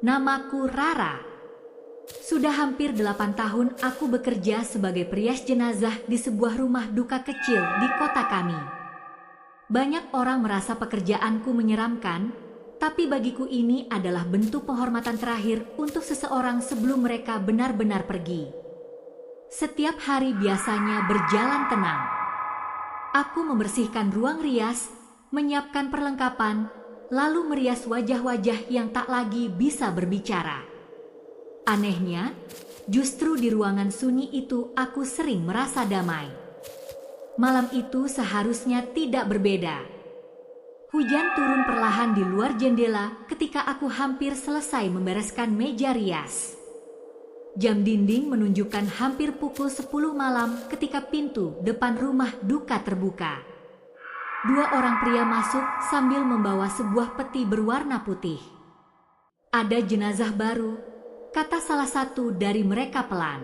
Namaku Rara. Sudah hampir 8 tahun aku bekerja sebagai perias jenazah di sebuah rumah duka kecil di kota kami. Banyak orang merasa pekerjaanku menyeramkan, tapi bagiku ini adalah bentuk penghormatan terakhir untuk seseorang sebelum mereka benar-benar pergi. Setiap hari biasanya berjalan tenang. Aku membersihkan ruang rias, menyiapkan perlengkapan, lalu merias wajah-wajah yang tak lagi bisa berbicara. Anehnya, justru di ruangan sunyi itu aku sering merasa damai. Malam itu seharusnya tidak berbeda. Hujan turun perlahan di luar jendela ketika aku hampir selesai membereskan meja rias. Jam dinding menunjukkan hampir pukul 10 malam ketika pintu depan rumah duka terbuka. 2 orang pria masuk sambil membawa sebuah peti berwarna putih. "Ada jenazah baru," kata salah satu dari mereka pelan.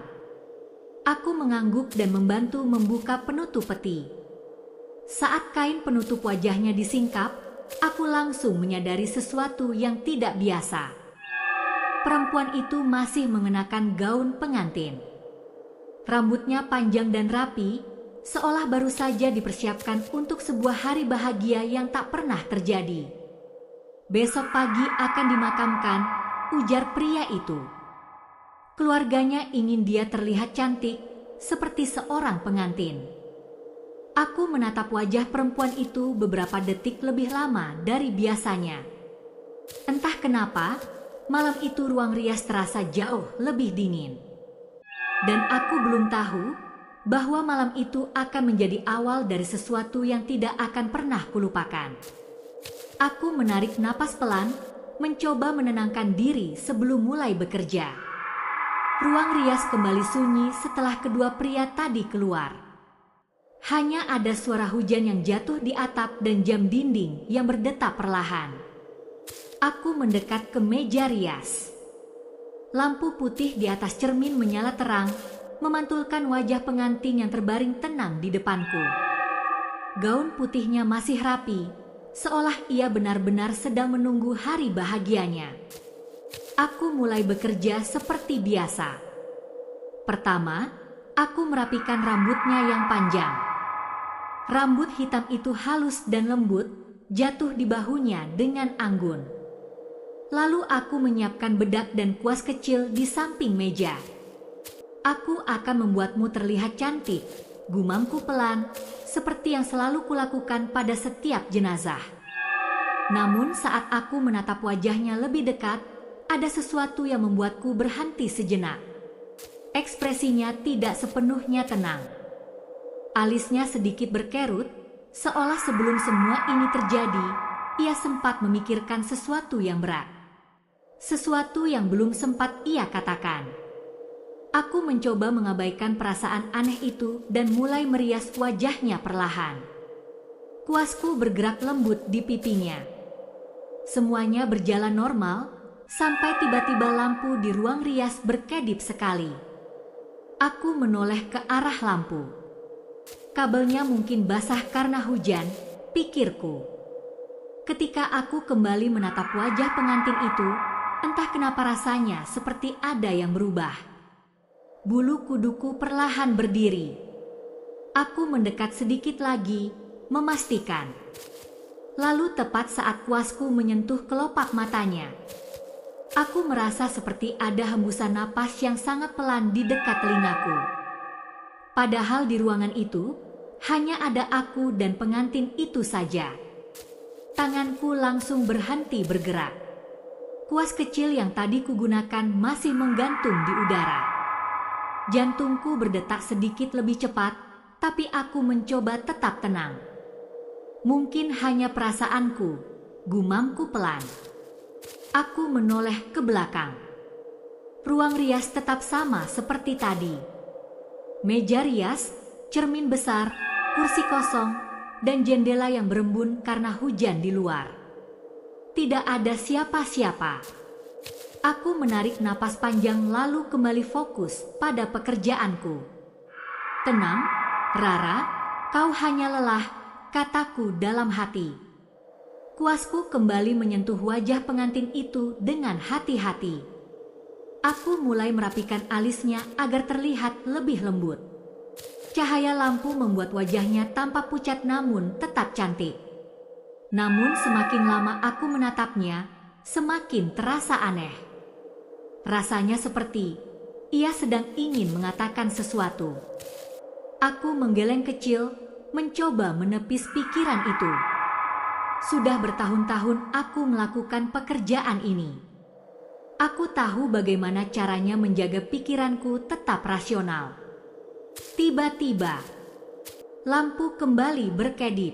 Aku mengangguk dan membantu membuka penutup peti. Saat kain penutup wajahnya disingkap, aku langsung menyadari sesuatu yang tidak biasa. Perempuan itu masih mengenakan gaun pengantin. Rambutnya panjang dan rapi, seolah baru saja dipersiapkan untuk sebuah hari bahagia yang tak pernah terjadi. "Besok pagi akan dimakamkan," ujar pria itu. Keluarganya ingin dia terlihat cantik, seperti seorang pengantin. Aku menatap wajah perempuan itu beberapa detik lebih lama dari biasanya. Entah kenapa, malam itu ruang rias terasa jauh lebih dingin. Dan aku belum tahu bahwa malam itu akan menjadi awal dari sesuatu yang tidak akan pernah kulupakan. Aku menarik napas pelan, mencoba menenangkan diri sebelum mulai bekerja. Ruang rias kembali sunyi setelah kedua pria tadi keluar. Hanya ada suara hujan yang jatuh di atap dan jam dinding yang berdetak perlahan. Aku mendekat ke meja rias. Lampu putih di atas cermin menyala terang, memantulkan wajah pengantin yang terbaring tenang di depanku. Gaun putihnya masih rapi, seolah ia benar-benar sedang menunggu hari bahagianya. Aku mulai bekerja seperti biasa. Pertama, aku merapikan rambutnya yang panjang. Rambut hitam itu halus dan lembut, jatuh di bahunya dengan anggun. Lalu aku menyiapkan bedak dan kuas kecil di samping meja. "Aku akan membuatmu terlihat cantik," gumamku pelan, seperti yang selalu kulakukan pada setiap jenazah. Namun saat aku menatap wajahnya lebih dekat, ada sesuatu yang membuatku berhenti sejenak. Ekspresinya tidak sepenuhnya tenang. Alisnya sedikit berkerut, seolah sebelum semua ini terjadi, ia sempat memikirkan sesuatu yang berat. Sesuatu yang belum sempat ia katakan. Aku mencoba mengabaikan perasaan aneh itu dan mulai merias wajahnya perlahan. Kuasku bergerak lembut di pipinya. Semuanya berjalan normal, sampai tiba-tiba lampu di ruang rias berkedip sekali. Aku menoleh ke arah lampu. Kabelnya mungkin basah karena hujan, pikirku. Ketika aku kembali menatap wajah pengantin itu, entah kenapa rasanya seperti ada yang berubah. Bulu kuduku perlahan berdiri. Aku mendekat sedikit lagi, memastikan. Lalu tepat saat kuasku menyentuh kelopak matanya, aku merasa seperti ada hembusan napas yang sangat pelan di dekat telingaku. Padahal di ruangan itu, hanya ada aku dan pengantin itu saja. Tanganku langsung berhenti bergerak. Kuas kecil yang tadi kugunakan masih menggantung di udara. Jantungku berdetak sedikit lebih cepat, tapi aku mencoba tetap tenang. "Mungkin hanya perasaanku," gumamku pelan. Aku menoleh ke belakang. Ruang rias tetap sama seperti tadi. Meja rias, cermin besar, kursi kosong, dan jendela yang berembun karena hujan di luar. Tidak ada siapa-siapa. Aku menarik napas panjang lalu kembali fokus pada pekerjaanku. "Tenang, Rara, kau hanya lelah," kataku dalam hati. Kuasku kembali menyentuh wajah pengantin itu dengan hati-hati. Aku mulai merapikan alisnya agar terlihat lebih lembut. Cahaya lampu membuat wajahnya tampak pucat namun tetap cantik. Namun semakin lama aku menatapnya, semakin terasa aneh. Rasanya seperti ia sedang ingin mengatakan sesuatu. Aku menggeleng kecil, mencoba menepis pikiran itu. Sudah bertahun-tahun aku melakukan pekerjaan ini. Aku tahu bagaimana caranya menjaga pikiranku tetap rasional. Tiba-tiba, lampu kembali berkedip.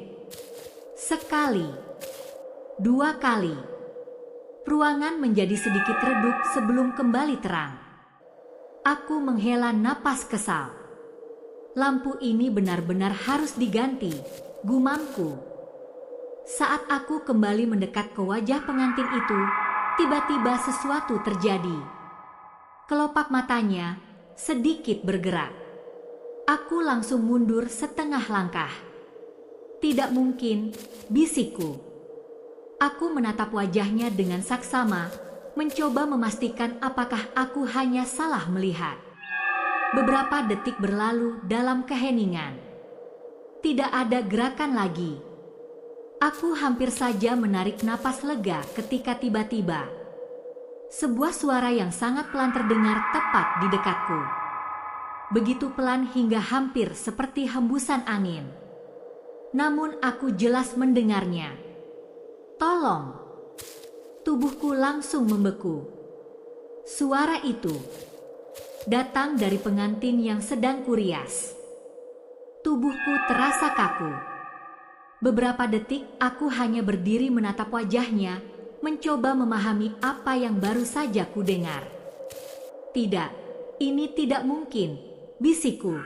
Sekali, dua kali. Ruangan menjadi sedikit redup sebelum kembali terang. Aku menghela napas kesal. Lampu ini benar-benar harus diganti, gumamku. Saat aku kembali mendekat ke wajah pengantin itu, tiba-tiba sesuatu terjadi. Kelopak matanya sedikit bergerak. Aku langsung mundur setengah langkah. Tidak mungkin, bisikku. Aku menatap wajahnya dengan saksama, mencoba memastikan apakah aku hanya salah melihat. Beberapa detik berlalu dalam keheningan. Tidak ada gerakan lagi. Aku hampir saja menarik napas lega ketika tiba-tiba sebuah suara yang sangat pelan terdengar tepat di dekatku. Begitu pelan hingga hampir seperti hembusan angin. Namun aku jelas mendengarnya. Tolong! Tubuhku langsung membeku. Suara itu datang dari pengantin yang sedang kurias. Tubuhku terasa kaku. Beberapa detik aku hanya berdiri menatap wajahnya, mencoba memahami apa yang baru saja kudengar. Tidak, ini tidak mungkin, bisikku.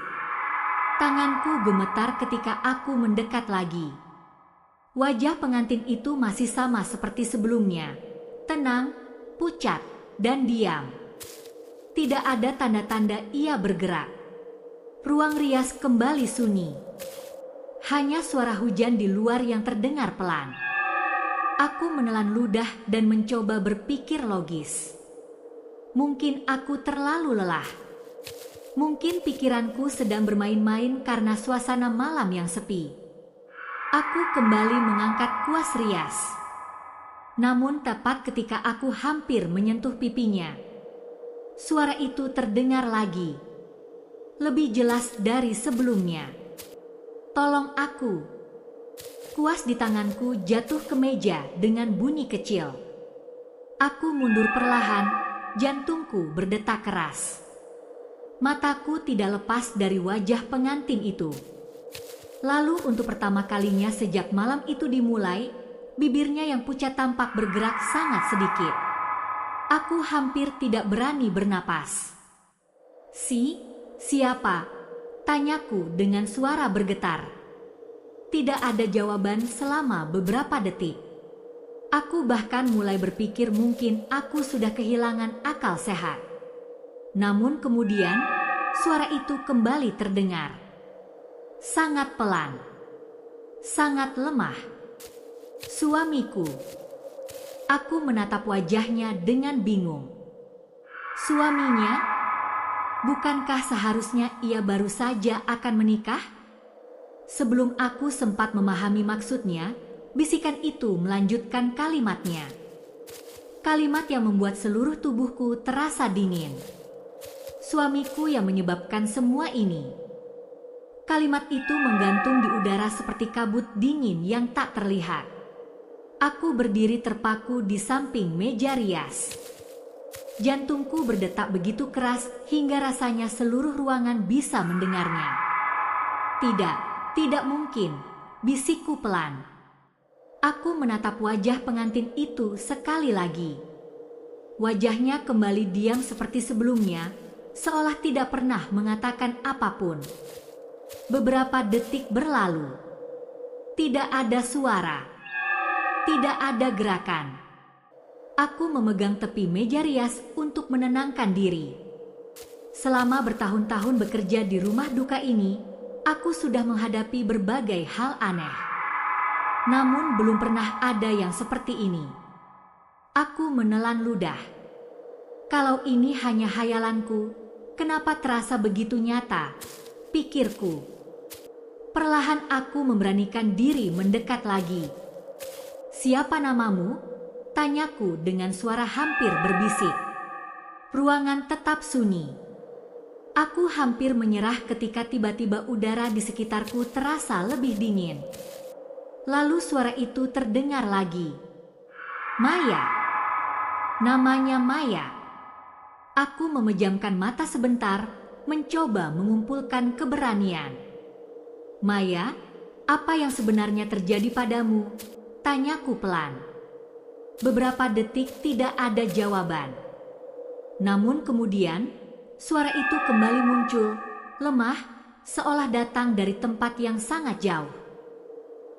Tanganku gemetar ketika aku mendekat lagi. Wajah pengantin itu masih sama seperti sebelumnya, tenang, pucat, dan diam. Tidak ada tanda-tanda ia bergerak. Ruang rias kembali sunyi. Hanya suara hujan di luar yang terdengar pelan. Aku menelan ludah dan mencoba berpikir logis. Mungkin aku terlalu lelah. Mungkin pikiranku sedang bermain-main karena suasana malam yang sepi. Aku kembali mengangkat kuas rias. Namun tepat ketika aku hampir menyentuh pipinya, suara itu terdengar lagi. Lebih jelas dari sebelumnya. Tolong aku. Kuas di tanganku jatuh ke meja dengan bunyi kecil. Aku mundur perlahan, jantungku berdetak keras. Mataku tidak lepas dari wajah pengantin itu. Lalu untuk pertama kalinya sejak malam itu dimulai, bibirnya yang pucat tampak bergerak sangat sedikit. Aku hampir tidak berani bernapas. Siapa? Tanyaku dengan suara bergetar. Tidak ada jawaban selama beberapa detik. Aku bahkan mulai berpikir mungkin aku sudah kehilangan akal sehat. Namun kemudian, suara itu kembali terdengar. Sangat pelan. Sangat lemah. Suamiku. Aku menatap wajahnya dengan bingung. Suaminya? Bukankah seharusnya ia baru saja akan menikah? Sebelum aku sempat memahami maksudnya, bisikan itu melanjutkan kalimatnya. Kalimat yang membuat seluruh tubuhku terasa dingin. Suamiku yang menyebabkan semua ini. Kalimat itu menggantung di udara seperti kabut dingin yang tak terlihat. Aku berdiri terpaku di samping meja rias. Jantungku berdetak begitu keras hingga rasanya seluruh ruangan bisa mendengarnya. Tidak mungkin, bisikku pelan. Aku menatap wajah pengantin itu sekali lagi. Wajahnya kembali diam seperti sebelumnya, seolah tidak pernah mengatakan apapun. Beberapa detik berlalu. Tidak ada suara. Tidak ada gerakan. Aku memegang tepi meja rias untuk menenangkan diri. Selama bertahun-tahun bekerja di rumah duka ini, aku sudah menghadapi berbagai hal aneh. Namun belum pernah ada yang seperti ini. Aku menelan ludah. Kalau ini hanya hayalanku, kenapa terasa begitu nyata? Pikirku. Perlahan aku memberanikan diri mendekat lagi. "Siapa namamu?" tanyaku dengan suara hampir berbisik. Ruangan tetap sunyi. Aku hampir menyerah ketika tiba-tiba udara di sekitarku terasa lebih dingin. Lalu suara itu terdengar lagi. "Maya." Namanya Maya. Aku memejamkan mata sebentar, mencoba mengumpulkan keberanian. "Maya, apa yang sebenarnya terjadi padamu?" tanyaku pelan. Beberapa detik tidak ada jawaban. Namun kemudian, suara itu kembali muncul, lemah, seolah datang dari tempat yang sangat jauh.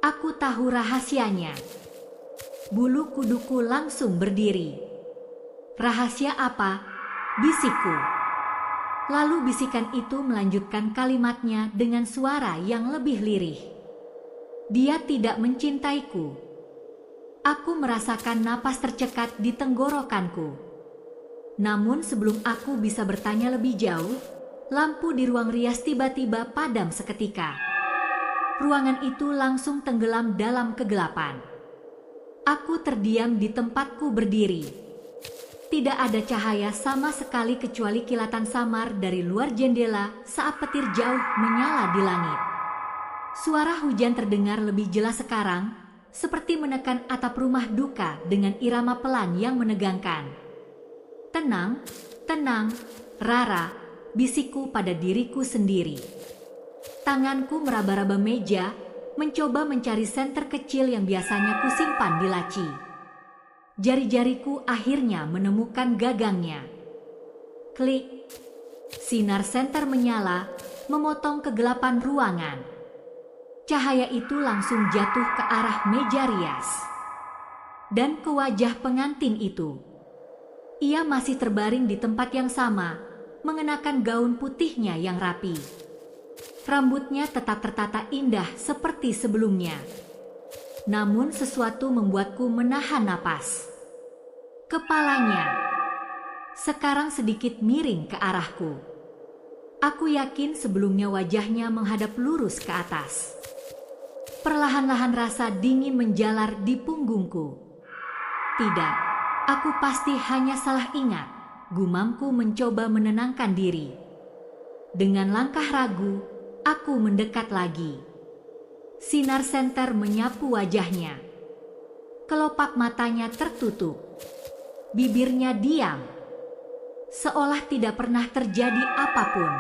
Aku tahu rahasianya. Bulu kuduku langsung berdiri. "Rahasia apa?" bisikku. Lalu bisikan itu melanjutkan kalimatnya dengan suara yang lebih lirih. "Dia tidak mencintaiku." Aku merasakan napas tercekat di tenggorokanku. Namun sebelum aku bisa bertanya lebih jauh, lampu di ruang rias tiba-tiba padam seketika. Ruangan itu langsung tenggelam dalam kegelapan. Aku terdiam di tempatku berdiri. Tidak ada cahaya sama sekali kecuali kilatan samar dari luar jendela saat petir jauh menyala di langit. Suara hujan terdengar lebih jelas sekarang, seperti menekan atap rumah duka dengan irama pelan yang menegangkan. "Tenang, tenang, Rara," bisikku pada diriku sendiri. Tanganku meraba-raba meja, mencoba mencari senter kecil yang biasanya kusimpan di laci. Jari-jariku akhirnya menemukan gagangnya. Klik. Sinar senter menyala, memotong kegelapan ruangan. Cahaya itu langsung jatuh ke arah meja rias dan ke wajah pengantin itu. Ia masih terbaring di tempat yang sama, mengenakan gaun putihnya yang rapi. Rambutnya tetap tertata indah seperti sebelumnya. Namun sesuatu membuatku menahan napas. Kepalanya sekarang sedikit miring ke arahku. Aku yakin sebelumnya wajahnya menghadap lurus ke atas. Perlahan-lahan rasa dingin menjalar di punggungku. Tidak, aku pasti hanya salah ingat. Gumamku mencoba menenangkan diri. Dengan langkah ragu, aku mendekat lagi. Sinar senter menyapu wajahnya. Kelopak matanya tertutup. Bibirnya diam. Seolah tidak pernah terjadi apapun.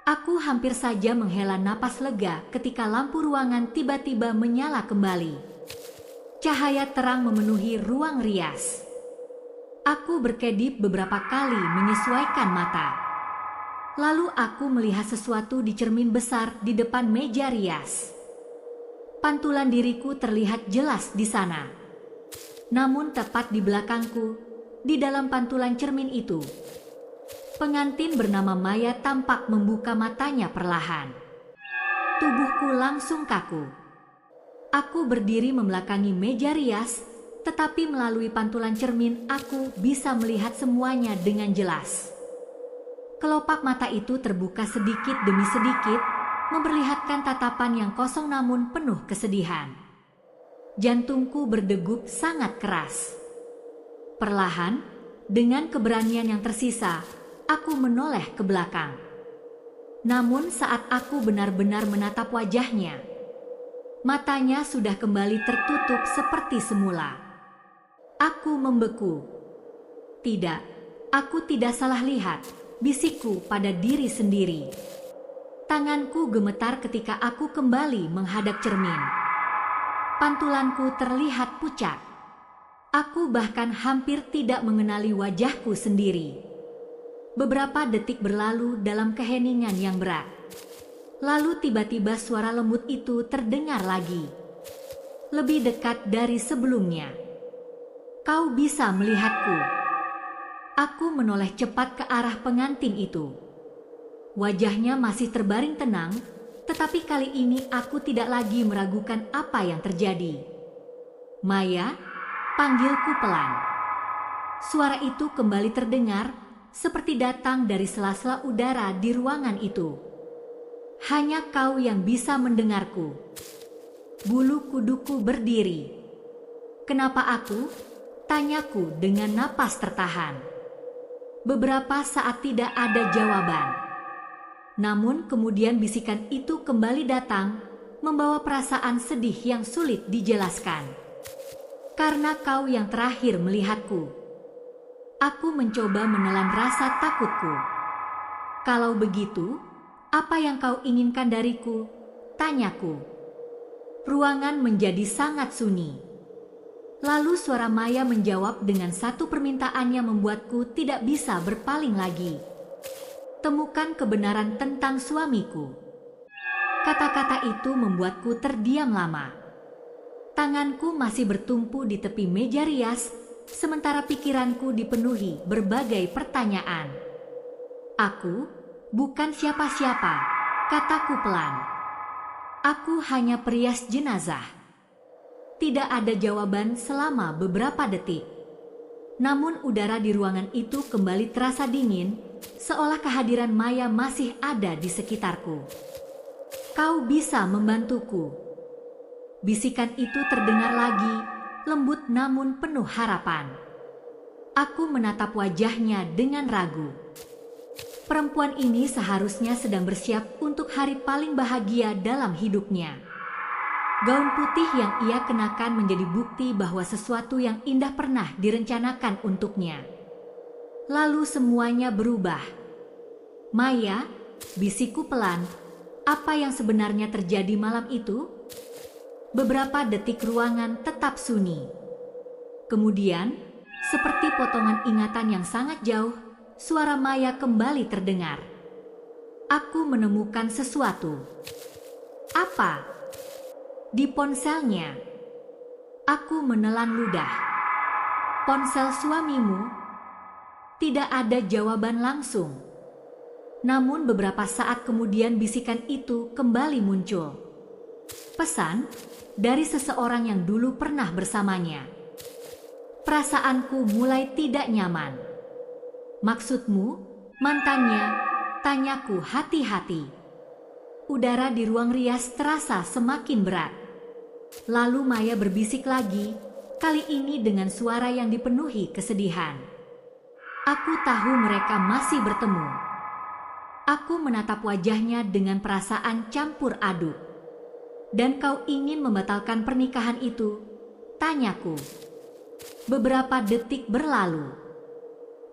Aku hampir saja menghela napas lega ketika lampu ruangan tiba-tiba menyala kembali. Cahaya terang memenuhi ruang rias. Aku berkedip beberapa kali menyesuaikan mata. Lalu aku melihat sesuatu di cermin besar di depan meja rias. Pantulan diriku terlihat jelas di sana. Namun tepat di belakangku, di dalam pantulan cermin itu, pengantin bernama Maya tampak membuka matanya perlahan. Tubuhku langsung kaku. Aku berdiri membelakangi meja rias, tetapi melalui pantulan cermin aku bisa melihat semuanya dengan jelas. Kelopak mata itu terbuka sedikit demi sedikit, memperlihatkan tatapan yang kosong namun penuh kesedihan. Jantungku berdegup sangat keras. Perlahan, dengan keberanian yang tersisa, aku menoleh ke belakang. Namun saat aku benar-benar menatap wajahnya, matanya sudah kembali tertutup seperti semula. Aku membeku. Tidak, aku tidak salah lihat, bisikku pada diri sendiri. Tanganku gemetar ketika aku kembali menghadap cermin. Pantulanku terlihat pucat. Aku bahkan hampir tidak mengenali wajahku sendiri. Beberapa detik berlalu dalam keheningan yang berat. Lalu tiba-tiba suara lembut itu terdengar lagi. Lebih dekat dari sebelumnya. "Kau bisa melihatku." Aku menoleh cepat ke arah pengantin itu. Wajahnya masih terbaring tenang, Tetapi kali ini aku tidak lagi meragukan apa yang terjadi. Maya, panggilku pelan. Suara itu kembali terdengar, seperti datang dari sela-sela udara di ruangan itu. Hanya kau yang bisa mendengarku. Bulu kuduku berdiri. Kenapa aku? Tanyaku dengan napas tertahan. Beberapa saat tidak ada jawaban. Namun kemudian bisikan itu kembali datang, membawa perasaan sedih yang sulit dijelaskan. Karena kau yang terakhir melihatku. Aku mencoba menelan rasa takutku. Kalau begitu, apa yang kau inginkan dariku? Tanyaku. Ruangan menjadi sangat sunyi. Lalu suara Maya menjawab dengan satu permintaan yang membuatku tidak bisa berpaling lagi. Temukan kebenaran tentang suamiku. Kata-kata itu membuatku terdiam lama. Tanganku masih bertumpu di tepi meja rias, sementara pikiranku dipenuhi berbagai pertanyaan. Aku bukan siapa-siapa, kataku pelan. Aku hanya perias jenazah. Tidak ada jawaban selama beberapa detik. Namun udara di ruangan itu kembali terasa dingin, seolah kehadiran Maya masih ada di sekitarku. Kau bisa membantuku. Bisikan itu terdengar lagi, lembut namun penuh harapan. Aku menatap wajahnya dengan ragu. Perempuan ini seharusnya sedang bersiap untuk hari paling bahagia dalam hidupnya. Gaun putih yang ia kenakan menjadi bukti bahwa sesuatu yang indah pernah direncanakan untuknya. Lalu semuanya berubah. Maya, bisikku pelan, apa yang sebenarnya terjadi malam itu? Beberapa detik ruangan tetap sunyi. Kemudian, seperti potongan ingatan yang sangat jauh, suara Maya kembali terdengar. Aku menemukan sesuatu. Apa? Di ponselnya. Aku menelan ludah. Ponsel suamimu? Tidak ada jawaban langsung. Namun beberapa saat kemudian bisikan itu kembali muncul. Pesan dari seseorang yang dulu pernah bersamanya. Perasaanku mulai tidak nyaman. Maksudmu, mantannya? Tanyaku hati-hati. Udara di ruang rias terasa semakin berat. Lalu Maya berbisik lagi, kali ini dengan suara yang dipenuhi kesedihan. Aku tahu mereka masih bertemu. Aku menatap wajahnya dengan perasaan campur aduk. Dan kau ingin membatalkan pernikahan itu? Tanyaku. Beberapa detik berlalu.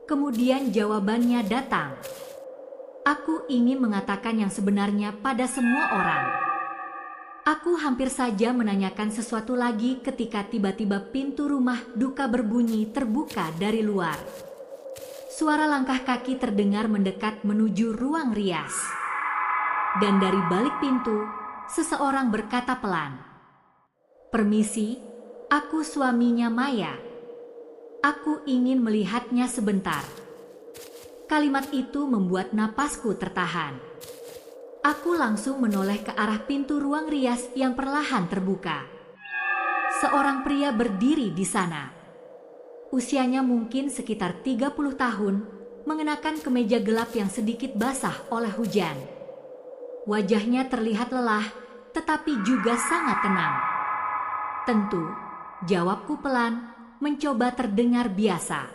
Kemudian jawabannya datang. Aku ingin mengatakan yang sebenarnya pada semua orang. Aku hampir saja menanyakan sesuatu lagi ketika tiba-tiba pintu rumah duka berbunyi terbuka dari luar. Suara langkah kaki terdengar mendekat menuju ruang rias. Dan dari balik pintu, seseorang berkata pelan, "Permisi, aku suaminya Maya. Aku ingin melihatnya sebentar." Kalimat itu membuat napasku tertahan. Aku langsung menoleh ke arah pintu ruang rias yang perlahan terbuka. Seorang pria berdiri di sana. Usianya mungkin sekitar 30 tahun, mengenakan kemeja gelap yang sedikit basah oleh hujan. Wajahnya terlihat lelah, tetapi juga sangat tenang. "Tentu," jawabku pelan, mencoba terdengar biasa.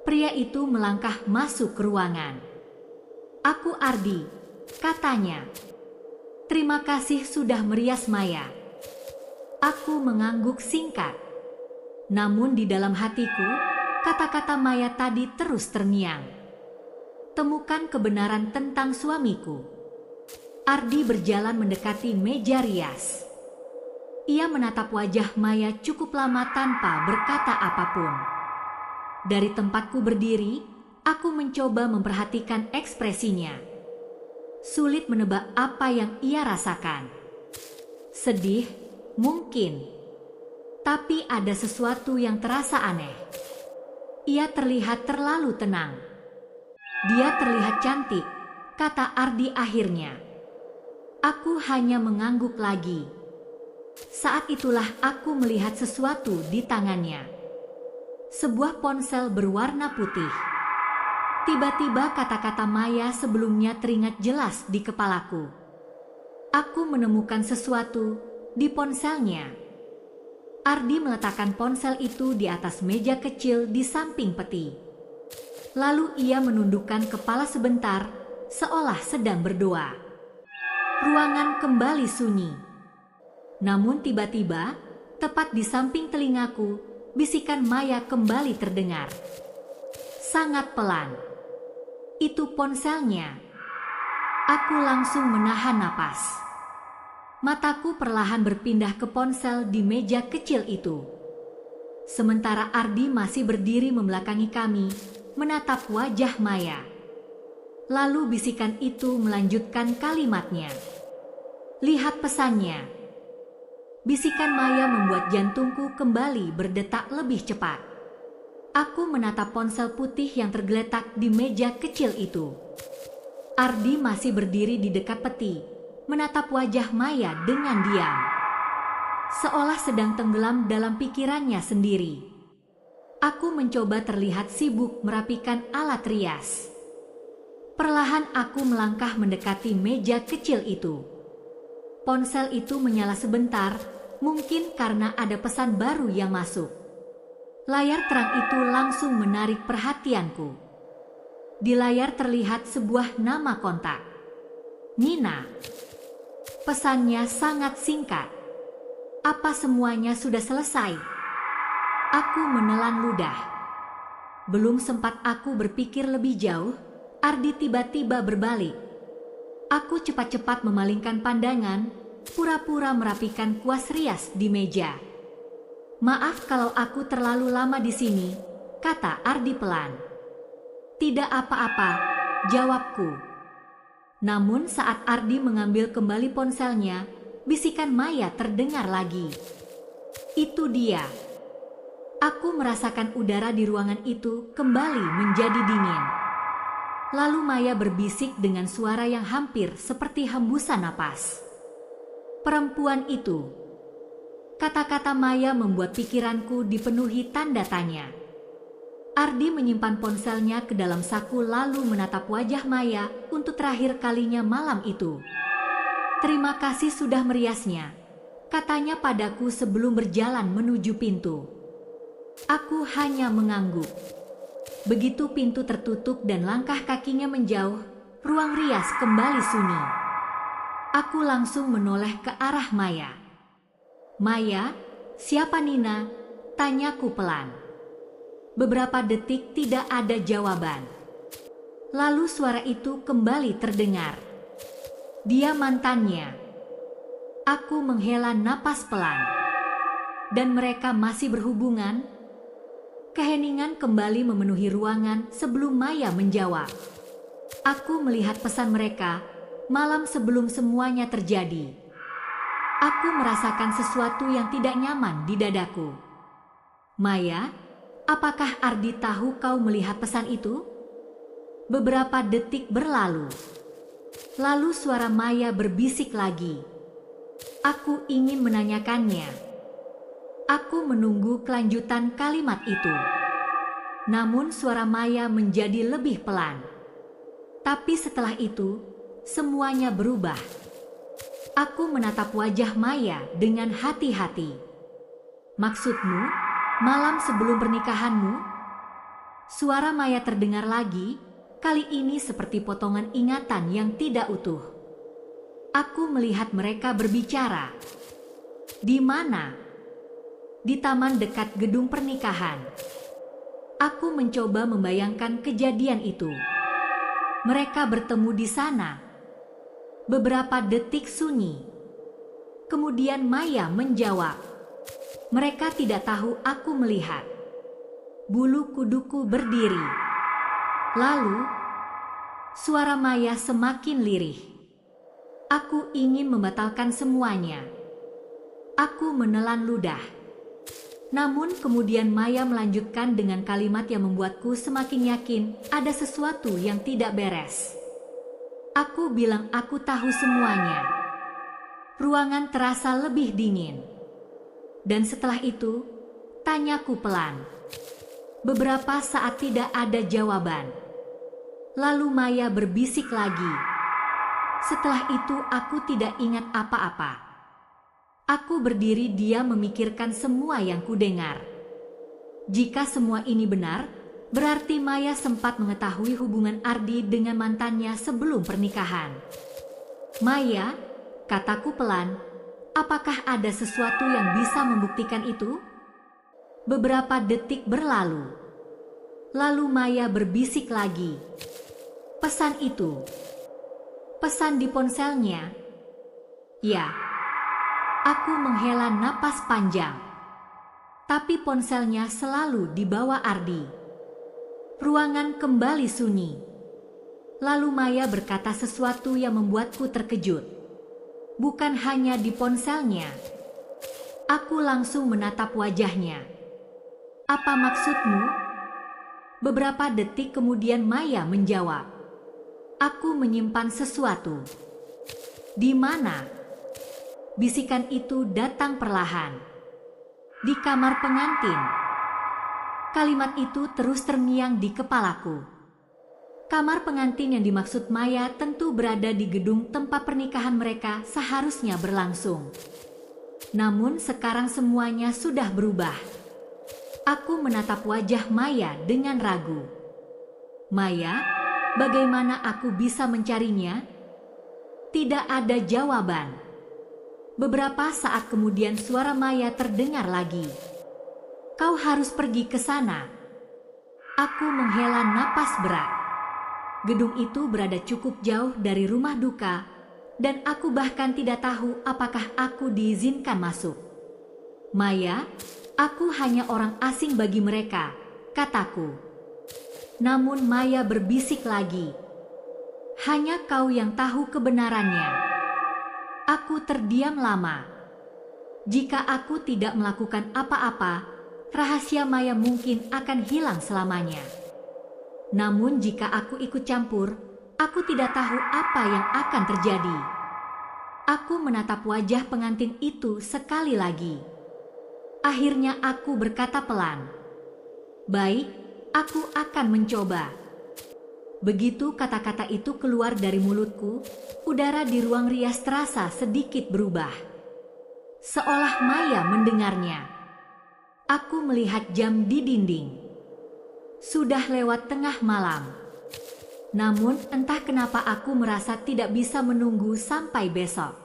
Pria itu melangkah masuk ke ruangan. "Aku Ardi," katanya. "Terima kasih sudah merias Maya." Aku mengangguk singkat. Namun di dalam hatiku, kata-kata Maya tadi terus terngiang. Temukan kebenaran tentang suamiku. Ardi berjalan mendekati meja rias. Ia menatap wajah Maya cukup lama tanpa berkata apapun. Dari tempatku berdiri, aku mencoba memperhatikan ekspresinya. Sulit menebak apa yang ia rasakan. Sedih, mungkin. Tapi ada sesuatu yang terasa aneh. Ia terlihat terlalu tenang. "Dia terlihat cantik," kata Ardi akhirnya. Aku hanya mengangguk lagi. Saat itulah aku melihat sesuatu di tangannya. Sebuah ponsel berwarna putih. Tiba-tiba kata-kata Maya sebelumnya teringat jelas di kepalaku. Aku menemukan sesuatu di ponselnya. Ardi meletakkan ponsel itu di atas meja kecil di samping peti. Lalu ia menundukkan kepala sebentar, seolah sedang berdoa. Ruangan kembali sunyi. Namun tiba-tiba, tepat di samping telingaku, bisikan Maya kembali terdengar. Sangat pelan. Itu ponselnya. Aku langsung menahan napas. Mataku perlahan berpindah ke ponsel di meja kecil itu. Sementara Ardi masih berdiri membelakangi kami, menatap wajah Maya. Lalu bisikan itu melanjutkan kalimatnya. Lihat pesannya. Bisikan Maya membuat jantungku kembali berdetak lebih cepat. Aku menatap ponsel putih yang tergeletak di meja kecil itu. Ardi masih berdiri di dekat peti, menatap wajah Maya dengan diam. Seolah sedang tenggelam dalam pikirannya sendiri. Aku mencoba terlihat sibuk merapikan alat rias. Perlahan aku melangkah mendekati meja kecil itu. Ponsel itu menyala sebentar, mungkin karena ada pesan baru yang masuk. Layar terang itu langsung menarik perhatianku. Di layar terlihat sebuah nama kontak. Nina. Pesannya sangat singkat. Apa semuanya sudah selesai? Aku menelan ludah. Belum sempat aku berpikir lebih jauh, Ardi tiba-tiba berbalik. Aku cepat-cepat memalingkan pandangan, pura-pura merapikan kuas rias di meja. Maaf kalau aku terlalu lama di sini, kata Ardi pelan. Tidak apa-apa, jawabku. Namun saat Ardi mengambil kembali ponselnya, bisikan Maya terdengar lagi. Itu dia. Aku merasakan udara di ruangan itu kembali menjadi dingin. Lalu Maya berbisik dengan suara yang hampir seperti hembusan napas. Perempuan itu. Kata-kata Maya membuat pikiranku dipenuhi tanda tanya. Ardi menyimpan ponselnya ke dalam saku lalu menatap wajah Maya untuk terakhir kalinya malam itu. Terima kasih sudah meriasnya, katanya padaku sebelum berjalan menuju pintu. Aku hanya mengangguk. Begitu pintu tertutup dan langkah kakinya menjauh, ruang rias kembali sunyi. Aku langsung menoleh ke arah Maya. Maya, siapa Nina? Tanyaku pelan. Beberapa detik tidak ada jawaban. Lalu suara itu kembali terdengar. Dia mantannya. Aku menghela napas pelan. Dan mereka masih berhubungan? Keheningan kembali memenuhi ruangan sebelum Maya menjawab. Aku melihat pesan mereka malam sebelum semuanya terjadi. Aku merasakan sesuatu yang tidak nyaman di dadaku. Maya, apakah Ardi tahu kau melihat pesan itu? Beberapa detik berlalu. Lalu suara Maya berbisik lagi. Aku ingin menanyakannya. Aku menunggu kelanjutan kalimat itu. Namun suara Maya menjadi lebih pelan. Tapi setelah itu, semuanya berubah. Aku menatap wajah Maya dengan hati-hati. Maksudmu? Malam sebelum pernikahanmu? Suara Maya terdengar lagi, kali ini seperti potongan ingatan yang tidak utuh. Aku melihat mereka berbicara. Di mana? Di taman dekat gedung pernikahan. Aku mencoba membayangkan kejadian itu. Mereka bertemu di sana. Beberapa detik sunyi. Kemudian Maya menjawab. Mereka tidak tahu aku melihat. Bulu kuduku berdiri. Lalu, suara Maya semakin lirih. Aku ingin membatalkan semuanya. Aku menelan ludah. Namun kemudian Maya melanjutkan dengan kalimat yang membuatku semakin yakin ada sesuatu yang tidak beres. Aku bilang aku tahu semuanya. Ruangan terasa lebih dingin. Dan setelah itu, tanyaku pelan. Beberapa saat tidak ada jawaban. Lalu Maya berbisik lagi. Setelah itu aku tidak ingat apa-apa. Aku berdiri diam memikirkan semua yang kudengar. Jika semua ini benar, berarti Maya sempat mengetahui hubungan Ardi dengan mantannya sebelum pernikahan. Maya, kataku pelan, apakah ada sesuatu yang bisa membuktikan itu? Beberapa detik berlalu. Lalu Maya berbisik lagi. Pesan itu. Pesan di ponselnya. Ya. Aku menghela napas panjang. Tapi ponselnya selalu di bawah Ardi. Ruangan kembali sunyi. Lalu Maya berkata sesuatu yang membuatku terkejut. Bukan hanya di ponselnya. Aku langsung menatap wajahnya. Apa maksudmu? Beberapa detik kemudian Maya menjawab. Aku menyimpan sesuatu. Di mana? Bisikan itu datang perlahan. Di kamar pengantin. Kalimat itu terus terngiang di kepalaku. Kamar pengantin yang dimaksud Maya tentu berada di gedung tempat pernikahan mereka seharusnya berlangsung. Namun sekarang semuanya sudah berubah. Aku menatap wajah Maya dengan ragu. Maya, bagaimana aku bisa mencarinya? Tidak ada jawaban. Beberapa saat kemudian suara Maya terdengar lagi. Kau harus pergi ke sana. Aku menghela napas berat. Gedung itu berada cukup jauh dari rumah duka, dan aku bahkan tidak tahu apakah aku diizinkan masuk. Maya, aku hanya orang asing bagi mereka, kataku. Namun Maya berbisik lagi. Hanya kau yang tahu kebenarannya. Aku terdiam lama. Jika aku tidak melakukan apa-apa, rahasia Maya mungkin akan hilang selamanya. Namun jika aku ikut campur, aku tidak tahu apa yang akan terjadi. Aku menatap wajah pengantin itu sekali lagi. Akhirnya aku berkata pelan, "Baik, aku akan mencoba." Begitu kata-kata itu keluar dari mulutku, udara di ruang rias terasa sedikit berubah. Seolah Maya mendengarnya. Aku melihat jam di dinding. Sudah lewat tengah malam. Namun entah kenapa aku merasa tidak bisa menunggu sampai besok.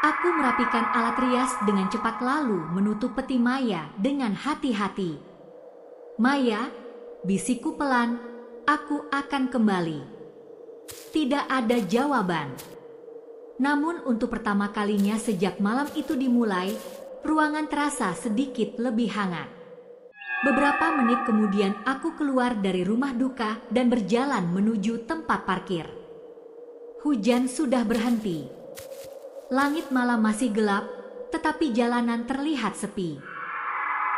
Aku merapikan alat rias dengan cepat lalu menutup peti Maya dengan hati-hati. Maya, bisikku pelan, aku akan kembali. Tidak ada jawaban. Namun untuk pertama kalinya sejak malam itu dimulai, ruangan terasa sedikit lebih hangat. Beberapa menit kemudian aku keluar dari rumah duka dan berjalan menuju tempat parkir. Hujan sudah berhenti. Langit malam masih gelap, tetapi jalanan terlihat sepi.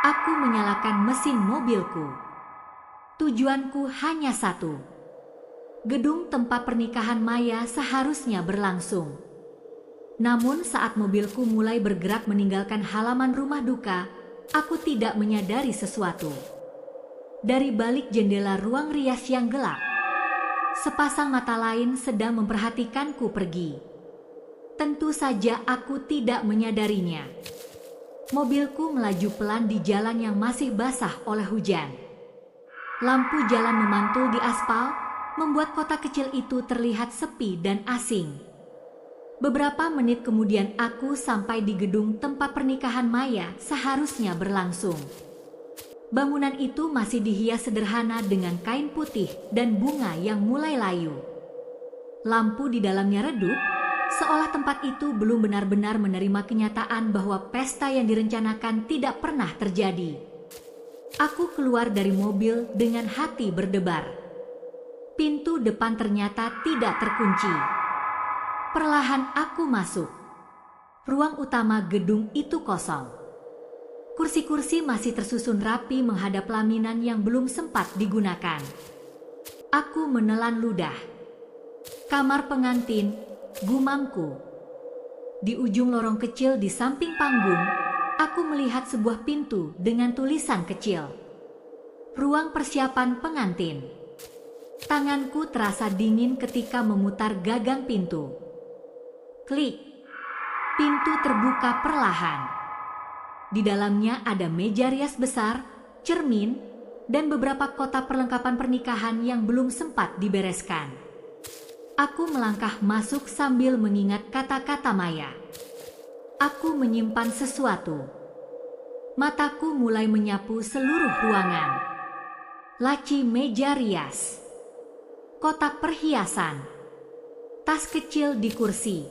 Aku menyalakan mesin mobilku. Tujuanku hanya satu. Gedung tempat pernikahan Maya seharusnya berlangsung. Namun saat mobilku mulai bergerak meninggalkan halaman rumah duka, aku tidak menyadari sesuatu. Dari balik jendela ruang rias yang gelap, sepasang mata lain sedang memperhatikanku pergi. Tentu saja aku tidak menyadarinya. Mobilku melaju pelan di jalan yang masih basah oleh hujan. Lampu jalan memantul di aspal, membuat kota kecil itu terlihat sepi dan asing. Beberapa menit kemudian aku sampai di gedung tempat pernikahan Maya seharusnya berlangsung. Bangunan itu masih dihias sederhana dengan kain putih dan bunga yang mulai layu. Lampu di dalamnya redup, seolah tempat itu belum benar-benar menerima kenyataan bahwa pesta yang direncanakan tidak pernah terjadi. Aku keluar dari mobil dengan hati berdebar. Pintu depan ternyata tidak terkunci. Perlahan aku masuk. Ruang utama gedung itu kosong. Kursi-kursi masih tersusun rapi menghadap pelaminan yang belum sempat digunakan. Aku menelan ludah. Kamar pengantin, gumamku. Di ujung lorong kecil di samping panggung, aku melihat sebuah pintu dengan tulisan kecil. Ruang persiapan pengantin. Tanganku terasa dingin ketika memutar gagang pintu. Klik. Pintu terbuka perlahan. Di dalamnya ada meja rias besar, cermin, dan beberapa kotak perlengkapan pernikahan yang belum sempat dibereskan. Aku melangkah masuk sambil mengingat kata-kata Maya. Aku menyimpan sesuatu. Mataku mulai menyapu seluruh ruangan. Laci meja rias, kotak perhiasan, tas kecil di kursi.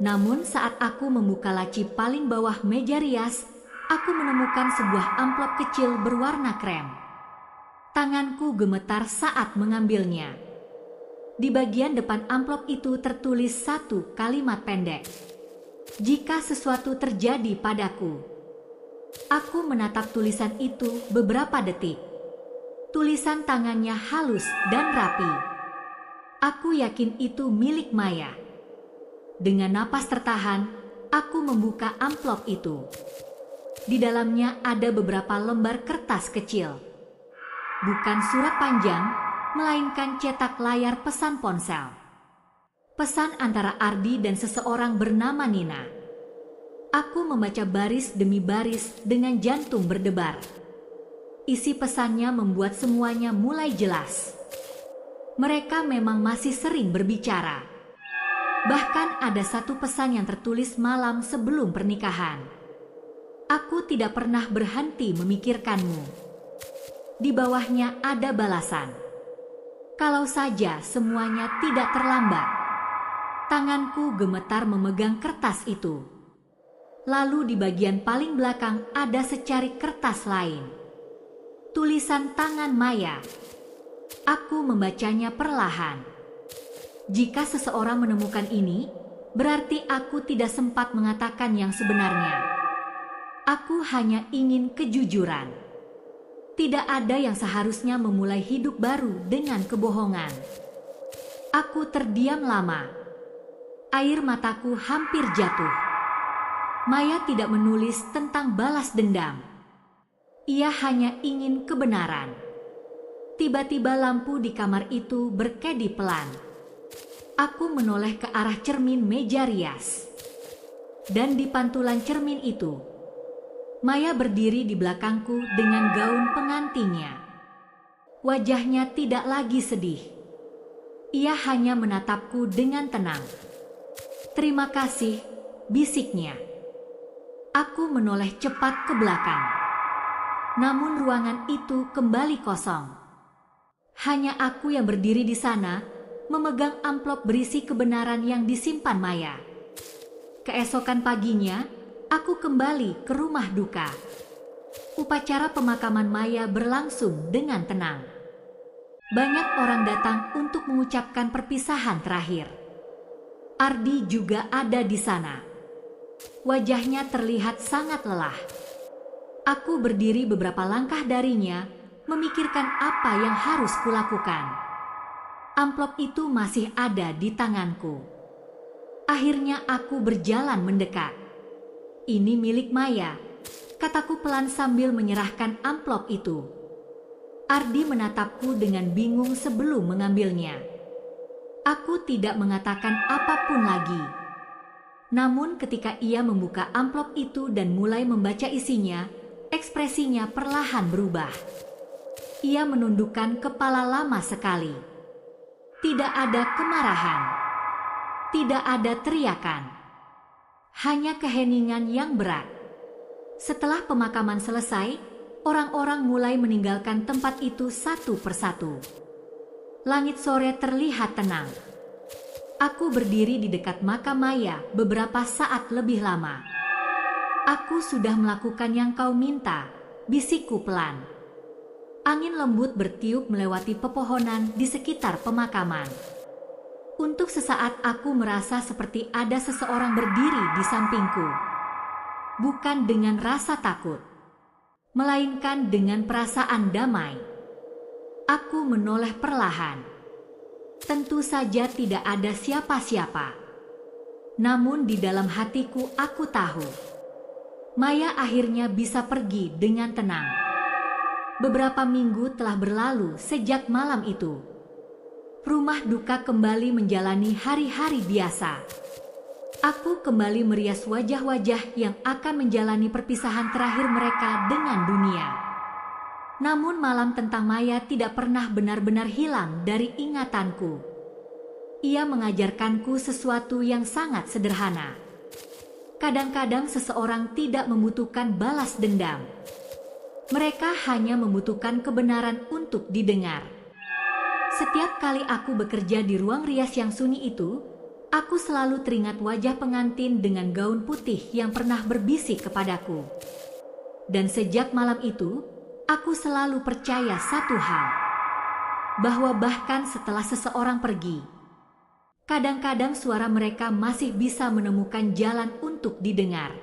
Namun saat aku membuka laci paling bawah meja rias, aku menemukan sebuah amplop kecil berwarna krem. Tanganku gemetar saat mengambilnya. Di bagian depan amplop itu tertulis satu kalimat pendek. Jika sesuatu terjadi padaku. Aku menatap tulisan itu beberapa detik. Tulisan tangannya halus dan rapi. Aku yakin itu milik Maya. Dengan napas tertahan, aku membuka amplop itu. Di dalamnya ada beberapa lembar kertas kecil. Bukan surat panjang, melainkan cetak layar pesan ponsel. Pesan antara Ardi dan seseorang bernama Nina. Aku membaca baris demi baris dengan jantung berdebar. Isi pesannya membuat semuanya mulai jelas. Mereka memang masih sering berbicara. Bahkan ada satu pesan yang tertulis malam sebelum pernikahan. Aku tidak pernah berhenti memikirkanmu. Di bawahnya ada balasan. Kalau saja semuanya tidak terlambat. Tanganku gemetar memegang kertas itu. Lalu di bagian paling belakang ada secari kertas lain. Tulisan tangan Maya. Aku membacanya perlahan. Jika seseorang menemukan ini, berarti aku tidak sempat mengatakan yang sebenarnya. Aku hanya ingin kejujuran. Tidak ada yang seharusnya memulai hidup baru dengan kebohongan. Aku terdiam lama. Air mataku hampir jatuh. Maya tidak menulis tentang balas dendam. Ia hanya ingin kebenaran. Tiba-tiba lampu di kamar itu berkedip pelan. Aku menoleh ke arah cermin meja rias. Dan di pantulan cermin itu, Maya berdiri di belakangku dengan gaun pengantinnya. Wajahnya tidak lagi sedih. Ia hanya menatapku dengan tenang. "Terima kasih," bisiknya. Aku menoleh cepat ke belakang. Namun ruangan itu kembali kosong. Hanya aku yang berdiri di sana, memegang amplop berisi kebenaran yang disimpan Maya. Keesokan paginya, aku kembali ke rumah duka. Upacara pemakaman Maya berlangsung dengan tenang. Banyak orang datang untuk mengucapkan perpisahan terakhir. Ardi juga ada di sana. Wajahnya terlihat sangat lelah. Aku berdiri beberapa langkah darinya, memikirkan apa yang harus kulakukan. Amplop itu masih ada di tanganku. Akhirnya aku berjalan mendekat. "Ini milik Maya," kataku pelan sambil menyerahkan amplop itu. Ardi menatapku dengan bingung sebelum mengambilnya. Aku tidak mengatakan apapun lagi. Namun ketika ia membuka amplop itu dan mulai membaca isinya, ekspresinya perlahan berubah. Ia menundukkan kepala lama sekali. Tidak ada kemarahan. Tidak ada teriakan. Hanya keheningan yang berat. Setelah pemakaman selesai, orang-orang mulai meninggalkan tempat itu satu persatu. Langit sore terlihat tenang. Aku berdiri di dekat makam Maya beberapa saat lebih lama. "Aku sudah melakukan yang kau minta," bisikku pelan. Angin lembut bertiup melewati pepohonan di sekitar pemakaman. Untuk sesaat aku merasa seperti ada seseorang berdiri di sampingku. Bukan dengan rasa takut, melainkan dengan perasaan damai. Aku menoleh perlahan. Tentu saja tidak ada siapa-siapa. Namun di dalam hatiku aku tahu, Maya akhirnya bisa pergi dengan tenang. Beberapa minggu telah berlalu sejak malam itu. Rumah duka kembali menjalani hari-hari biasa. Aku kembali merias wajah-wajah yang akan menjalani perpisahan terakhir mereka dengan dunia. Namun malam tentang Maya tidak pernah benar-benar hilang dari ingatanku. Ia mengajarkanku sesuatu yang sangat sederhana. Kadang-kadang seseorang tidak membutuhkan balas dendam. Mereka hanya membutuhkan kebenaran untuk didengar. Setiap kali aku bekerja di ruang rias yang sunyi itu, aku selalu teringat wajah pengantin dengan gaun putih yang pernah berbisik kepadaku. Dan sejak malam itu, aku selalu percaya satu hal, bahwa bahkan setelah seseorang pergi, kadang-kadang suara mereka masih bisa menemukan jalan untuk didengar.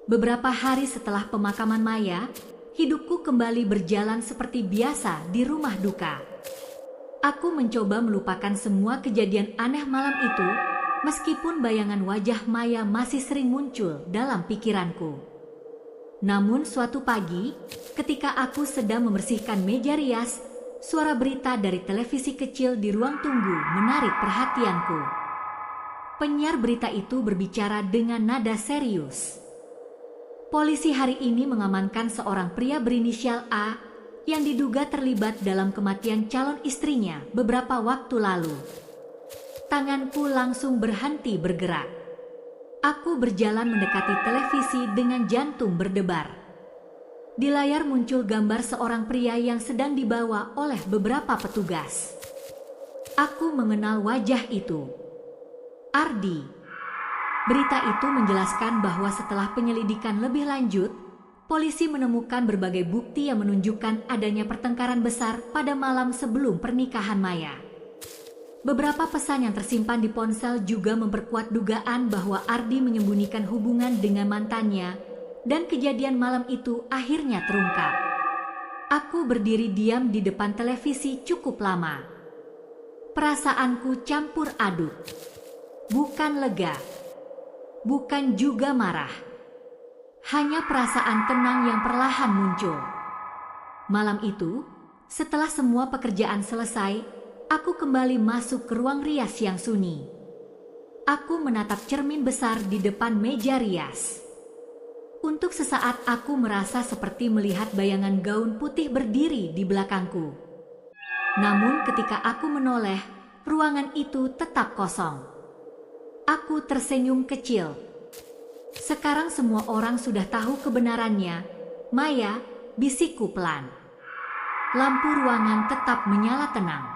Beberapa hari setelah pemakaman Maya, hidupku kembali berjalan seperti biasa di rumah duka. Aku mencoba melupakan semua kejadian aneh malam itu, meskipun bayangan wajah Maya masih sering muncul dalam pikiranku. Namun suatu pagi, ketika aku sedang membersihkan meja rias, suara berita dari televisi kecil di ruang tunggu menarik perhatianku. Penyiar berita itu berbicara dengan nada serius. Polisi hari ini mengamankan seorang pria berinisial A yang diduga terlibat dalam kematian calon istrinya beberapa waktu lalu. Tanganku langsung berhenti bergerak. Aku berjalan mendekati televisi dengan jantung berdebar. Di layar muncul gambar seorang pria yang sedang dibawa oleh beberapa petugas. Aku mengenal wajah itu. Ardi. Berita itu menjelaskan bahwa setelah penyelidikan lebih lanjut, polisi menemukan berbagai bukti yang menunjukkan adanya pertengkaran besar pada malam sebelum pernikahan Maya. Beberapa pesan yang tersimpan di ponsel juga memperkuat dugaan bahwa Ardi menyembunyikan hubungan dengan mantannya, dan kejadian malam itu akhirnya terungkap. Aku berdiri diam di depan televisi cukup lama. Perasaanku campur aduk. Bukan lega, bukan juga marah. Hanya perasaan tenang yang perlahan muncul. Malam itu, setelah semua pekerjaan selesai, aku kembali masuk ke ruang rias yang sunyi. Aku menatap cermin besar di depan meja rias. Untuk sesaat aku merasa seperti melihat bayangan gaun putih berdiri di belakangku. Namun ketika aku menoleh, ruangan itu tetap kosong. Aku tersenyum kecil. Sekarang semua orang sudah tahu kebenarannya. Maya, bisikku pelan. Lampu ruangan tetap menyala tenang.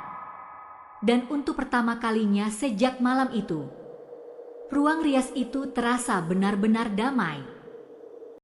Dan untuk pertama kalinya sejak malam itu, ruang rias itu terasa benar-benar damai.